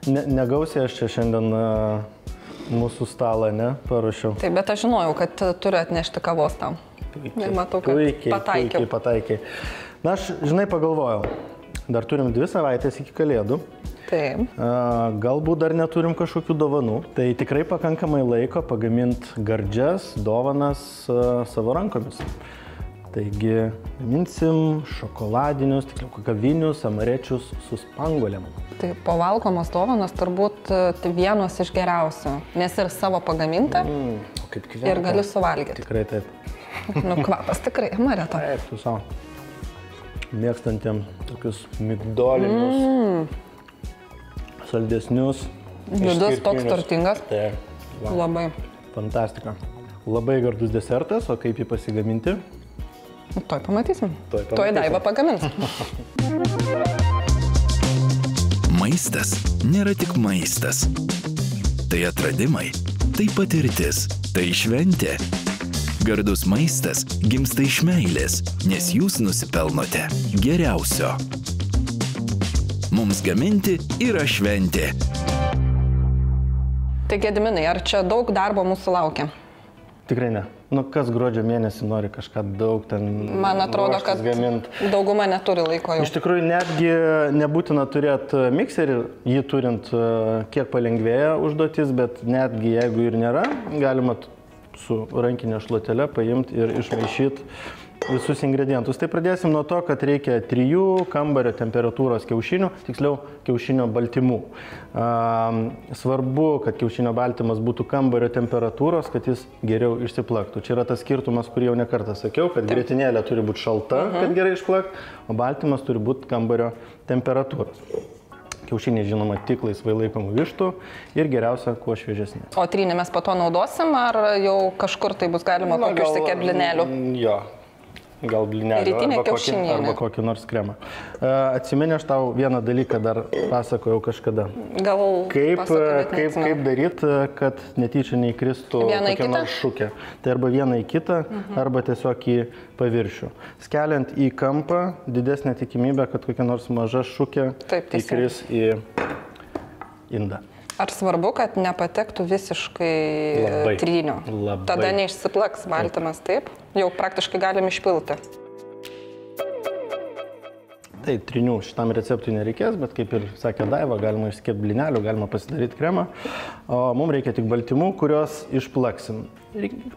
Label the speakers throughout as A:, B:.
A: Negausiai aš čia šiandien mūsų stalą, ne, paruošiau.
B: Taip, bet aš žinojau, kad turiu atnešti kavos tam. Matau, kad
A: pataikiai. Na, aš, žinai, pagalvojau, dar turim 2 savaitės iki Kalėdų.
B: Taip.
A: Galbūt dar neturim kažkokių dovanų. Tai tikrai pakankamai laiko pagaminti gardžias dovanas savo rankomis. Taigi, gaminsim šokoladinius, tikriau kakavinius amarečius su spanguolėm.
B: Tai pavalgomos dovanos turbūt vienos iš geriausių, nes ir savo pagaminta ir gali suvalgyti.
A: Tikrai taip.
B: Nu, kvapas tikrai, amareto.
A: Taip, tu savo. Mėgstantiem tokius migdolinius, saldesnius.
B: Vidus toks turtingas.
A: Taip.
B: Labai.
A: Fantastika. Labai gardus desertas, o kaip jį pasigaminti?
B: Tuoj pamatysim. Tuoj Daiva pagamins.
C: Maistas nėra tik maistas. Tai atradimai, tai patirtis, tai šventė. Gardus maistas gimsta iš meilės, nes jūs nusipelnote geriausio. Mums gaminti yra šventė.
B: Tai Gediminai, ar čia daug darbo mūsų laukia?
A: Tikrai ne. Nu, kas gruodžio mėnesį nori kažką daug ten
B: Man atrodo, kad dauguma neturi laiko jau.
A: Iš tikrųjų, netgi nebūtina turėti mikserį, jį turint kiek palengvėja užduotis, bet netgi jeigu ir nėra, galima su rankinė šluotele paimti ir išmaišyti visus ingredientus. Tai pradėsim nuo to, kad reikia 3 kambario temperatūros kiaušinių, tiksliau kiaušinio baltymų. Svarbu, kad kiaušinio baltymas būtų kambario temperatūros, kad jis geriau išsiplaktų. Čia yra tas skirtumas, kurį jau nekartą sakiau, kad grietinėlė turi būti šalta, kad gerai išplakt, o baltymas turi būti kambario temperatūros. Kiaušiniai, žinoma, tik laisvai laikomų vištų ir geriausia, kuo šviežesnė.
B: O trynį mes po to naudosim, ar jau kažkur tai bus galima kokių išsikep blinelių?
A: Jo. Gal blinelių arba kokį nors kremą. Atsimeni, aš tau vieną dalyką dar pasakojau kažkada.
B: Gal
A: kaip daryti, kad netyčia neįkristų kokia nors šukė. Tai arba vieną į kitą, arba tiesiog į paviršių. Skeliant į kampą, didesnė tikimybė, kad kokia nors maža šukė įkris į indą.
B: Ar svarbu, kad nepatektų visiškai trynio? Tada neišsiplaks baltymas, taip? Jau praktiškai galim išpilti.
A: Tai trynių šitam receptui nereikės, bet kaip ir sakė Daiva, galima išskepti blinelių, galima pasidaryti kremą. O mums reikia tik baltymų, kuriuos išplaksim.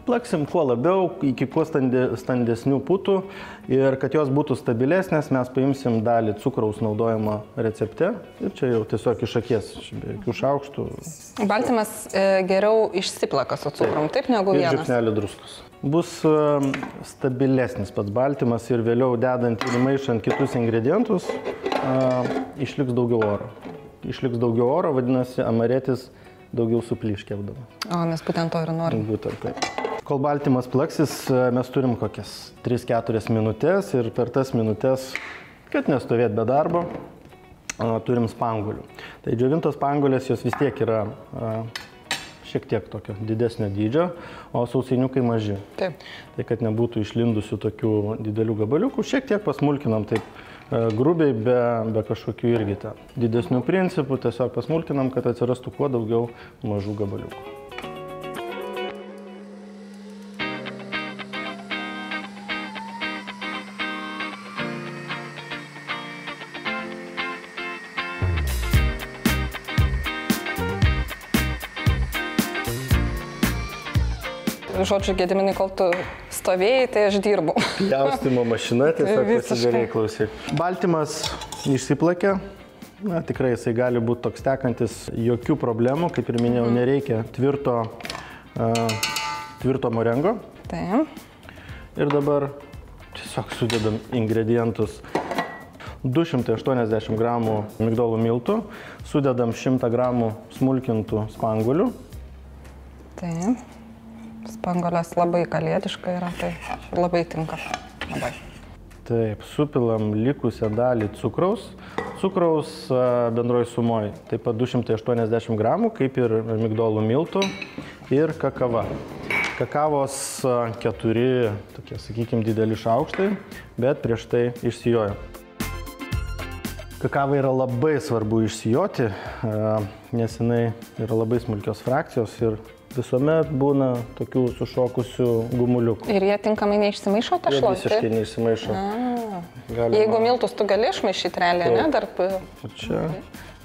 A: Plaksim kuo labiau, iki kuo standesnių putų ir kad jos būtų stabilesnės, mes paimsim dalį cukraus naudojimo recepte ir čia jau tiesiog iš akies, be jokių šaukštų.
B: Baltymas geriau išsiplaka su cukrum, taip negu vienas?
A: Ir žiupsnelį druskos. Bus stabilesnis pats baltymas ir vėliau dedant ir maišant kitus ingredientus išliks daugiau oro. Išliks daugiau oro, vadinasi, amaretis daugiau suplyš kepdamas.
B: O, mes būtent to ir norim.
A: Būtent taip. Kol baltymas plaksis, mes turim kokias 3-4 minutės ir per tas minutės, kad nestovėt be darbo, turim spanguolių. Tai džiovintos spanguolės jos vis tiek yra šiek tiek tokio didesnio dydžio, o sausainiukai maži.
B: Taip.
A: Tai kad nebūtų išlindusių tokių didelių gabaliukų, šiek tiek pasmulkinam taip grubiai, be kažkokių irgi didesnių principų, tiesiog pasmulkinam, kad atsirastų kuo daugiau mažų gabaliukų.
B: Žodžiu, Gediminai, kol tu stovėjai, tai aš dirbau.
A: Pjaustimo mašina, tiesiog pasižiūrėjai, klausyk. Baltymas išsiplakė, tikrai jisai gali būti toks tekantis, jokių problemų, kaip ir minėjau, nereikia tvirto morengo.
B: Taip.
A: Ir dabar tiesiog sudedam ingredientus. 280 gramų migdolų miltų, sudedam 100 gramų smulkintų spanguolių.
B: Taip. Spangolės labai kalėdiška yra, tai labai tinka. Labai.
A: Taip, supilam likusią dalį cukraus. Cukraus bendroji sumoj taip pat 280 gramų, kaip ir migdolų miltų ir kakava. Kakavos 4, tokie, sakykime, dideli šaukštai, bet prieš tai išsijojam. Kakavą yra labai svarbu išsijoti, nes jinai yra labai smulkios frakcijos ir visuomet būna tokių sušokusių gumuliukų.
B: Ir jie tinkamai neišsimaišo tešlos?
A: Jie visiškai neišsimaišo.
B: Jeigu miltus tu gali išmaišyti realiai, ne? Dar...
A: Čia.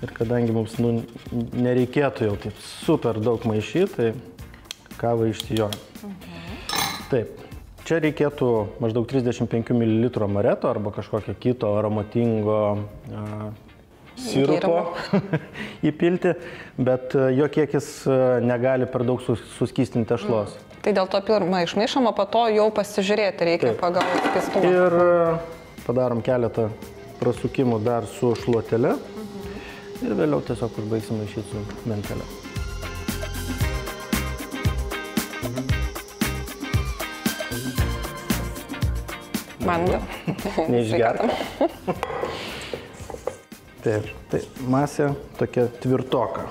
A: Ir kadangi mums nereikėtų jau taip super daug maišyti, tai kakavą išsijoja. Taip. Čia reikėtų maždaug 35 ml amareto arba kažkokio kito aromatingo sirupo įpilti, bet jo kiekis negali per daug suskystinti tešlos.
B: Tai dėl to pirmą išmaišom, o po to jau pasižiūrėti reikia pagal skystumą.
A: Ir padarom keletą prasukimų dar su šluotele ir vėliau tiesiog užbaigsim maišyti su mentele.
B: Man
A: neišgertam. Taip, tai masė tokia tvirtoka.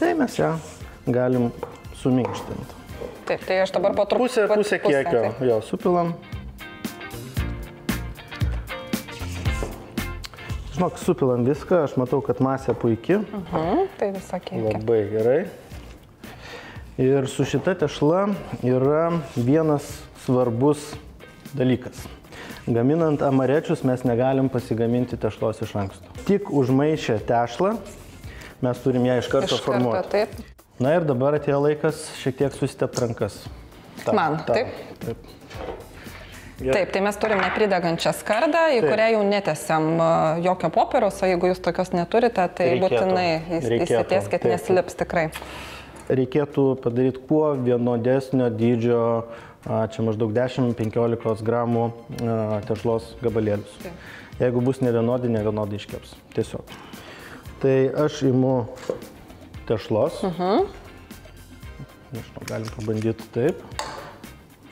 A: Tai mes ją galim suminkštinti.
B: Taip, tai aš dabar po truputį...
A: Pusę kiekio jo supilam. Žinok, supilam viską, aš matau, kad masė puiki.
B: Tai visą kiekį.
A: Labai gerai. Ir su šita tešla yra vienas svarbus dalykas. Gaminant amarečius mes negalim pasigaminti tešlos iš anksto. Tik užmaišę tešlą mes turim ją iš karto formuoti.
B: Taip.
A: Na ir dabar atėjo laikas šiek tiek susitepti rankas.
B: Taip. Taip, tai mes turim nepridegančią skardą, į kurią jau netesiam jokio popieriaus, o jeigu jūs tokios neturite, tai būtinai įsitieskit, neslips tikrai.
A: Reikėtų padaryti kuo vienodesnio dydžio, čia maždaug 10-15 gramų tešlos gabalėlius. Jeigu bus nevienodai iškeps. Tiesiog. Tai aš imu tešlos. Nežinau, galim pabandyti taip.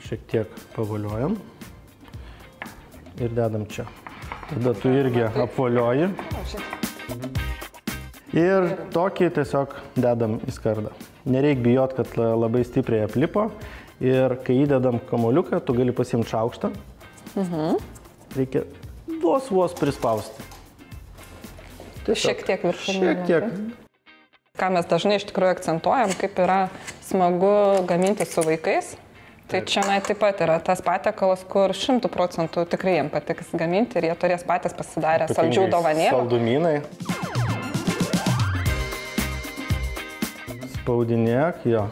A: Šiek tiek pavoliojam. Ir dedam čia. Tada tu irgi apvolioji. Ir tokį tiesiog dedam į skardą. Nereik bijot, kad labai stipriai aplipo. Ir kai įdedam kamuoliuką, tu gali pasiimti šaukštą. Reikia vos prispausti.
B: Šiek tiek viršūnė.
A: Šiek tiek.
B: Ką mes dažnai iš tikrųjų akcentuojam, kaip yra smagu gaminti su vaikais. Tai čia taip pat yra tas patiekalas, kur 100% tikrai jiems patiks gaminti ir jie turės patys pasidarę saldžių dovanėlių.
A: Saldumynai. Spaudinėk, jo.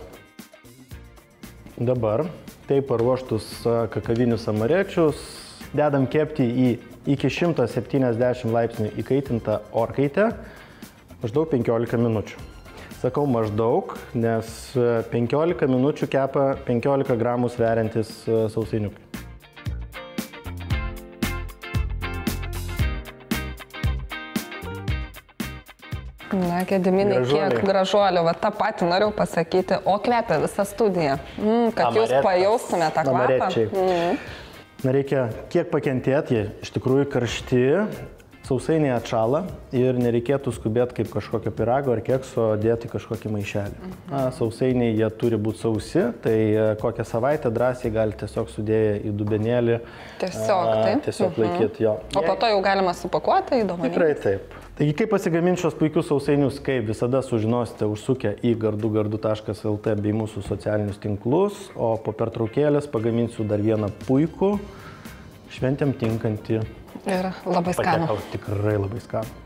A: Dabar taip paruoštus kakavinius amarečius dedam kepti į iki 170 laipsnių įkaitintą orkaitę maždaug 15 minučių. Sakau maždaug, nes 15 minučių kepa 15 gramų sveriantis sausainiukai.
B: Na, Gediminai, kiek gražuolių, va tą patį noriu pasakyti, o kvepia visą studiją, kad jūs pajaustumėte tą kvapą.
A: Na, reikia kiek pakentėti, jie iš tikrųjų karšti, sausainiai atšala ir nereikėtų skubėti kaip kažkokio pyrago ar kekso dėti kažkokį maišelį. Na, sausainiai jie turi būti sausi, tai kokią savaitę drąsiai gali tiesiog sudėję į dubenėlį. Tiesiog laikyti jo.
B: O po to jau galima supakuoti į dovanėlį?
A: Tikrai taip. Taigi, kaip pasigaminti šios puikius sausainius, kaip visada sužinosite užsukę į gardu.lt bei mūsų socialinius tinklus, o po pertraukėlės pagaminsiu dar vieną puikų, šventėm tinkantį
B: ir labai skanų.
A: Tikrai labai skanų.